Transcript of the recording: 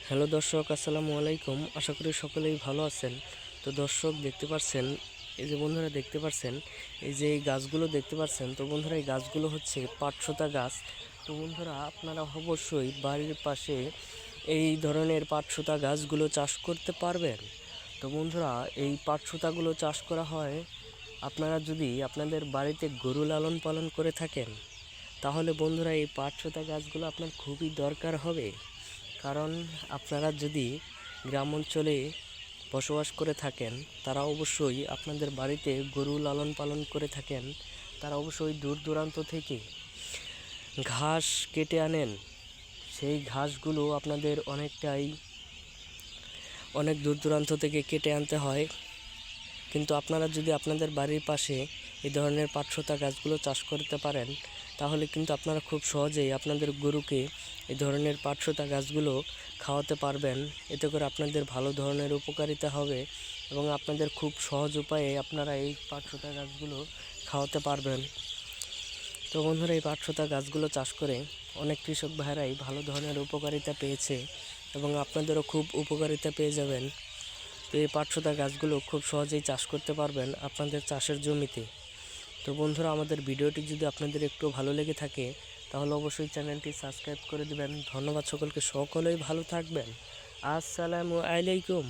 Hello দর্শক, আসসালামু আলাইকুম। আশা করি সকলেই ভালো আছেন। তো দর্শক দেখতে পাচ্ছেন, এই যে বন্ধুরা দেখতে পাচ্ছেন, এই যে এই গাছগুলো দেখতে পাচ্ছেন। তো বন্ধুরা এই গাছগুলো হচ্ছে পাটসুতা গাছ। তো বন্ধুরা আপনারা অবশ্যই বাড়ির পাশে এই ধরনের পাটসুতা গাছগুলো চাষ করতে পারবেন। তো বন্ধুরা এই পাটসুতাগুলো চাষ করা হয়, আপনারা যদি আপনাদের বাড়িতে গরু লালন পালন করে থাকেন, তাহলে বন্ধুরা এই পাটসুতা গাছগুলো আপনার খুবই দরকার হবে। কারণ আপনারা যদি গ্রাম অঞ্চলে বসবাস করে থাকেন, তারা অবশ্যই আপনাদের বাড়িতে গরু লালন পালন করে থাকেন, তারা অবশ্যই দূর দূরান্ত থেকে ঘাস কেটে আনেন। সেই ঘাসগুলো আপনাদের অনেক দূর দূরান্ত থেকে কেটে আনতে হয়। কিন্তু আপনারা যদি আপনাদের বাড়ির পাশে এই ধরনের পাটসুতা গাছগুলো চাষ করতে পারেন, তাহলে কিন্তু আপনারা খুব সহজেই আপনাদের গরুকে এই ধরনের পাটসুতা গাছগুলো খাওয়াতে পারবেন। এতে করে আপনাদের ভালো ধরনের উপকারিতা হবে এবং আপনাদের খুব সহজ উপায়ে আপনারা এই পাটসুতা গাছগুলো খাওয়াতে পারবেন। তো বন্ধুরা এই পাটসুতা গাছগুলো চাষ করে অনেক কৃষক ভাইরাই ভালো ধরনের উপকারিতা পেয়েছে এবং আপনাদেরও খুব উপকারিতা পেয়ে যাবেন। তো এই পাটসুতা গাছগুলো খুব সহজেই চাষ করতে পারবেন আপনাদের চাষের জমিতে। তো বন্ধুরা, আমাদের ভিডিওটি যদি আপনাদের একটু ভালো লেগে থাকে, তাহলে অবশ্যই চ্যানেলটি সাবস্ক্রাইব করে দেবেন। ধন্যবাদ সকলকে, সকলেই ভালো থাকবেন। আসসালামু আলাইকুম।